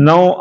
9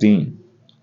3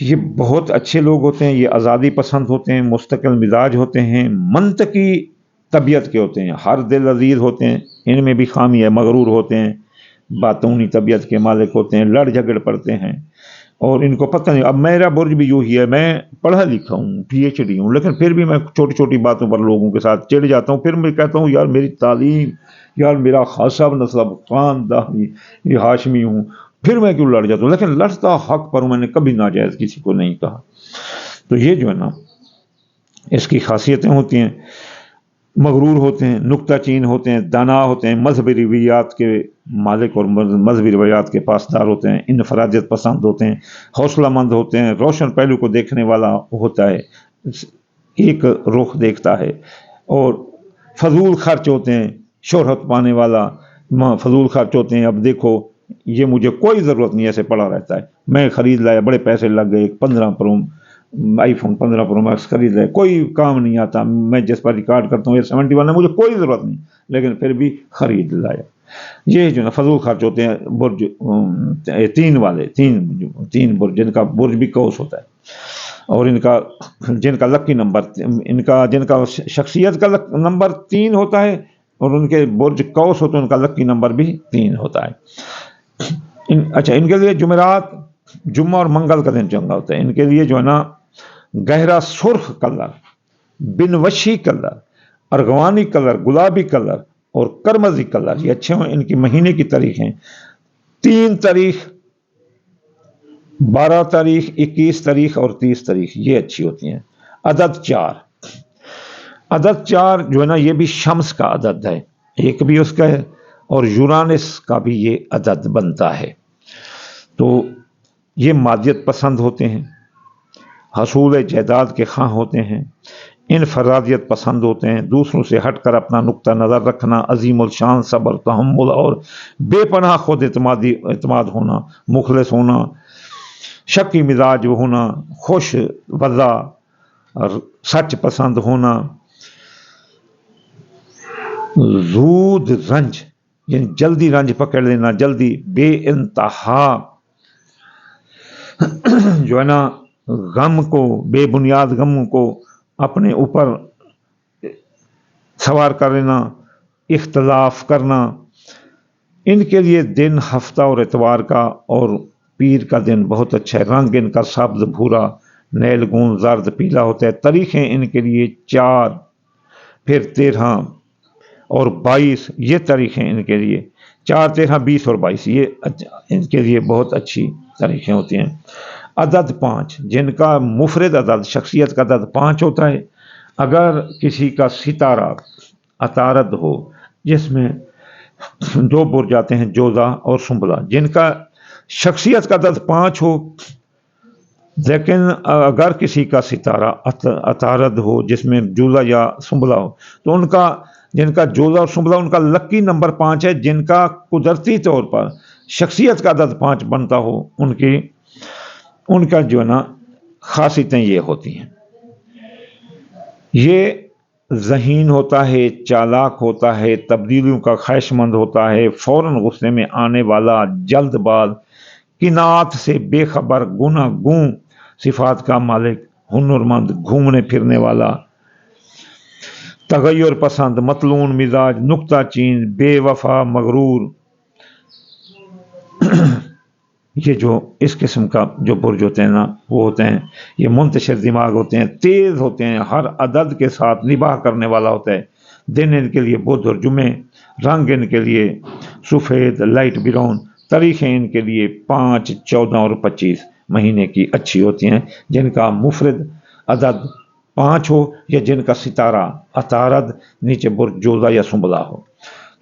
یہ بہت اچھے لوگ ہوتے ہیں، یہ آزادی پسند ہوتے ہیں، مستقل مزاج ہوتے ہیں، منطقی طبیعت کے ہوتے ہیں، ہر دل عزیز ہوتے ہیں، ان میں بھی خامی ہے، مغرور ہوتے ہیں، باتونی طبیعت کے مالک ہوتے ہیں، لڑ جھگڑ پڑتے ہیں، اور ان کو پتہ نہیں۔ اب میرا برج بھی یوں ہی ہے، میں پڑھا لکھا ہوں، پی ایچ ڈی ہوں، لیکن پھر بھی میں چھوٹی چھوٹی باتوں پر لوگوں کے ساتھ چڑ جاتا ہوں، پھر میں کہتا ہوں یار میری تعلیم، یار میرا خاصا نسب خاندان، یہ ہاشمی ہوں، پھر میں کیوں لڑ جاتا ہوں، لیکن لڑتا حق پر ہوں، میں نے کبھی ناجائز کسی کو نہیں کہا۔ تو یہ جو ہے نا اس کی خاصیتیں ہوتی ہیں، مغرور ہوتے ہیں، نکتہ چین ہوتے ہیں، دانا ہوتے ہیں، مذہبی رویات کے مالک اور مذہبی روایات کے پاسدار ہوتے ہیں، انفرادیت پسند ہوتے ہیں، حوصلہ مند ہوتے ہیں، روشن پہلو کو دیکھنے والا ہوتا ہے، ایک رخ دیکھتا ہے، اور فضول خرچ ہوتے ہیں، شہرت پانے والا فضول خرچ ہوتے ہیں۔ اب دیکھو یہ مجھے کوئی ضرورت نہیں، ایسے پڑا رہتا ہے، میں خرید لایا، بڑے پیسے لگ گئے، 15 پرو آئی فون 15 پرو میکس خرید لائے، کوئی کام نہیں آتا، میں جس پر ریکارڈ کرتا ہوں یہ 71 ہے، مجھے کوئی ضرورت نہیں، لیکن پھر بھی خرید لایا۔ یہ جو نا فضول خرچ ہوتے ہیں۔ برج تین والے، تین برج جن کا برج بھی قوس ہوتا ہے، اور ان کا جن کا لکی نمبر، جن کا شخصیت کا نمبر 3 ہوتا ہے، اور ان کے برج قوس ہوتے ہیں، ان کا لکی نمبر بھی 3 ہوتا ہے۔ اچھا، ان کے لیے جمعرات، جمعہ اور منگل کا دن چنگا ہوتا ہے۔ ان کے لیے جو ہے نا گہرا سرخ کلر، بنوشی کلر، ارغوانی کلر، گلابی کلر اور کرمزی کلر یہ اچھے ہیں۔ ان کی مہینے کی تاریخ ہیں 3 تاریخ، 12 تاریخ، 21 تاریخ اور 30 تاریخ، یہ اچھی ہوتی ہیں۔ عدد 4، عدد 4 جو ہے نا یہ بھی شمس کا عدد ہے، ایک بھی اس کا ہے، اور یورانس کا بھی یہ عدد بنتا ہے۔ تو یہ مادیت پسند ہوتے ہیں، حصول جائیداد کے خواہ ہوتے ہیں، انفرادیت پسند ہوتے ہیں، دوسروں سے ہٹ کر اپنا نقطہ نظر رکھنا، عظیم الشان صبر، تحمل اور بے پناہ خود اعتماد ہونا، مخلص ہونا، شکی مزاج ہونا، خوش وضع، سچ پسند ہونا، زود رنج یعنی جلدی رنج پکڑ لینا، جلدی بے انتہا جو ہے نا غم کو، بے بنیاد غم کو اپنے اوپر سوار کر لینا، اختلاف کرنا۔ ان کے لیے دن ہفتہ اور اتوار کا اور پیر کا دن بہت اچھا ہے۔ رنگ ان کا سبز، بھورا، نیل گون، زرد، پیلا ہوتا ہے۔ تاریخیں ان کے لیے 4، پھر 13 اور 22، یہ تاریخیں ان کے لیے 4، 13، 20 اور 22، یہ ان کے لیے بہت اچھی تاریخیں ہوتی ہیں۔ عدد 5 جن کا مفرد عدد، شخصیت کا عدد 5 ہوتا ہے، اگر کسی کا ستارہ عطارد ہو، جس میں 2 برج آتے ہیں، جوزا اور سنبلا، جن کا شخصیت کا عدد 5 ہو، لیکن اگر کسی کا ستارہ عطارد ہو جس میں جوزا یا سنبلا ہو، تو ان کا، جن کا جوزا اور سنبلا، ان کا لکی نمبر 5 ہے، جن کا قدرتی طور پر شخصیت کا عدد 5 بنتا ہو، ان کا جو ہے نا خاصیتیں یہ ہوتی ہیں۔ یہ ذہین ہوتا ہے، چالاک ہوتا ہے، تبدیلیوں کا خواہش مند ہوتا ہے، فوراً غصے میں آنے والا، جلد باز، قناعت سے بے خبر، گناگوں صفات کا مالک، ہنرمند، گھومنے پھرنے والا، تغیر پسند، مطلون مزاج، نکتہ چین، بے وفا، مغرور۔ یہ جو اس قسم کا جو برج ہوتے ہیں نا وہ ہوتے ہیں، یہ منتشر دماغ ہوتے ہیں، تیز ہوتے ہیں، ہر عدد کے ساتھ نباہ کرنے والا ہوتا ہے۔ دن ان کے لیے بدھ اور جمعے، رنگ ان کے لیے سفید، لائٹ براؤن، تاریخیں ان کے لیے 5، 14 اور 25 مہینے کی اچھی ہوتی ہیں، جن کا مفرد عدد 5 ہو یا جن کا ستارہ عطارد، نیچے برج جوزا یا سنبلا ہو۔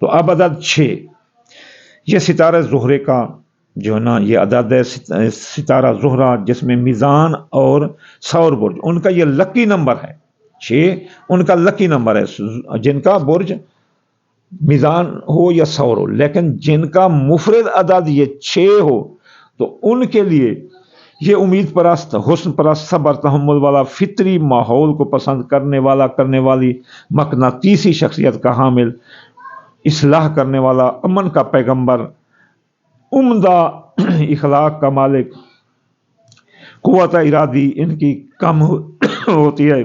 تو اب عدد 6، یہ ستارہ زہرے کا جو ہے نا یہ عدد ہے، ستارہ زہرہ جس میں میزان اور ثور برج، ان کا یہ لکی نمبر ہے 6، ان کا لکی نمبر ہے، جن کا برج میزان ہو یا ثور ہو، لیکن جن کا مفرد عدد یہ 6 ہو تو ان کے لیے یہ امید پرست، حسن پرست، صبر، تحمل والا، فطری ماحول کو پسند کرنے والی، مقناطیسی شخصیت کا حامل، اصلاح کرنے والا، امن کا پیغمبر، عمدہ اخلاق کا مالک، قوت ارادی ان کی کم ہوتی ہے،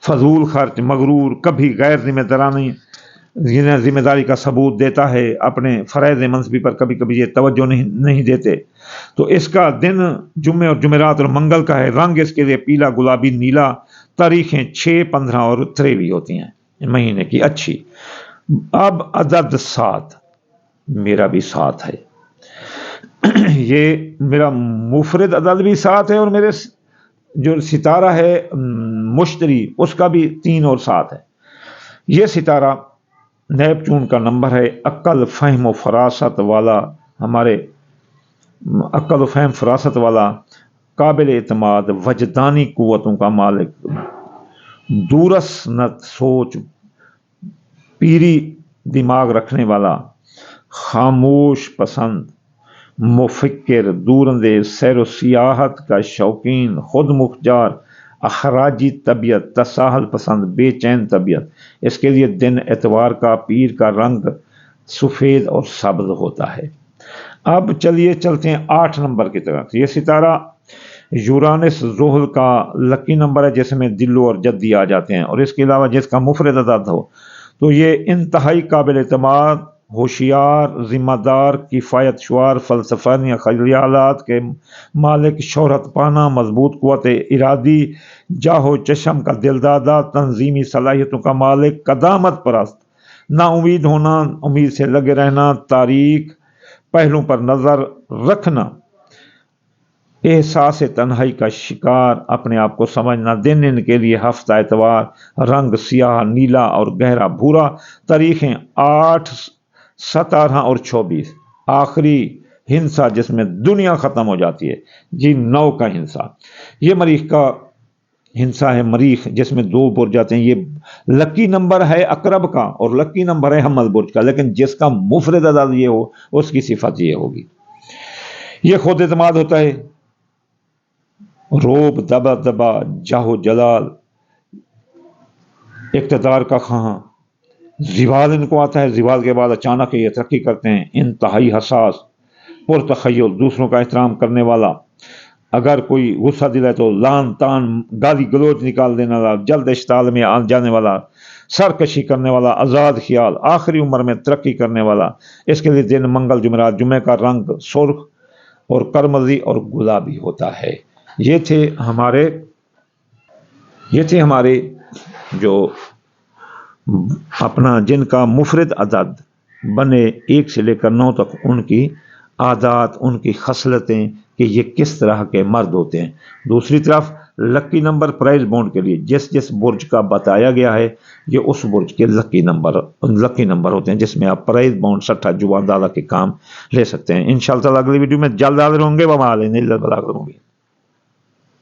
فضول خرچ، مغرور، کبھی غیر ذمہ دارانی ذمہ داری کا ثبوت دیتا ہے، اپنے فرائض منصبی پر کبھی کبھی یہ توجہ نہیں دیتے۔ تو اس کا دن جمعے اور جمعرات اور منگل کا ہے، رنگ اس کے لیے پیلا، گلابی، نیلا، تاریخیں 6، 15 اور 23 ہوتی ہیں مہینے کی اچھی۔ اب عدد 7، میرا بھی 7 ہے، یہ میرا مفرد عدد بھی 7 ہے، اور میرے جو ستارہ ہے مشتری اس کا بھی 3 اور 7 ہے۔ یہ ستارہ نیپچون کا نمبر ہے، عقل، فہم و فراست والا، ہمارے عقل و فہم فراست والا، قابل اعتماد، وجدانی قوتوں کا مالک، دورسنت سوچ، پیری دماغ رکھنے والا، خاموش پسند، مفکر، دوراندیش، سیر و سیاحت کا شوقین، خود مختار، اخراجی طبیعت، تساہل پسند، بے چین طبیعت۔ اس کے لیے دن اتوار کا، پیر کا رنگ سفید اور سبز ہوتا ہے۔ اب چلیے چلتے ہیں 8 نمبر کی طرف۔ یہ ستارہ یورانس زحل کا لکی نمبر ہے، جس میں دلو اور جدی آ جاتے ہیں، اور اس کے علاوہ جس کا مفرد عدد ہو تو یہ انتہائی قابل اعتماد، ہوشیار، ذمہ دار، کفایت شعار، فلسفانہ خیالات کے مالک، شہرت پانا، مضبوط قوت ارادی، جاہ و چشم کا دلدادہ، تنظیمی صلاحیتوں کا مالک، قدامت پرست، نا امید ہونا، امید سے لگے رہنا، تاریخ، پہلوں پر نظر رکھنا، احساس تنہائی کا شکار، اپنے آپ کو سمجھنا۔ دن ان کے لیے ہفتہ اتوار، رنگ سیاہ، نیلا اور گہرا بھورا، تاریخیں 8، 17 اور 24، آخری ہنسا جس میں دنیا ختم ہو جاتی ہے، جی 9 کا ہنسا۔ یہ مریخ کا ہنسا ہے، مریخ جس میں 2 برج آتے ہیں۔ یہ لکی نمبر ہے عقرب کا، اور لکی نمبر ہے حمل برج کا، لیکن جس کا مفرد عدد یہ ہو اس کی صفت یہ ہوگی۔ یہ خود اعتماد ہوتا ہے، روب، دبا، جاہ و جلال، اقتدار کا خواہاں، زوال ان کو آتا ہے، زوال کے بعد اچانک یہ ترقی کرتے ہیں، انتہائی حساس، پرتخیل، دوسروں کا احترام کرنے والا، اگر کوئی غصہ دلائے تو لان تان، گالی گلوچ نکال دینے والا، جلد اشتعال میں آ جانے والا، سرکشی کرنے والا، آزاد خیال، آخری عمر میں ترقی کرنے والا۔ اس کے لیے دن منگل، جمعرات، جمعے کا رنگ سرخ اور کرمزی اور گلابی ہوتا ہے۔ یہ تھے ہمارے جو اپنا جن کا مفرد عدد بنے 1 سے لے کر 9 تک، ان کی عادات، ان کی خصلتیں، کہ یہ کس طرح کے مرد ہوتے ہیں۔ دوسری طرف لکی نمبر پرائز بونڈ کے لیے جس برج کا بتایا گیا ہے، یہ اس برج کے لکی نمبر ہوتے ہیں، جس میں آپ پرائز بونڈ، سٹھا، جوا دادا کے کام لے سکتے ہیں۔ انشاءاللہ اگلی ویڈیو میں جلد حاضر ہوں گے۔ وما علینا الا البلاغ المبین۔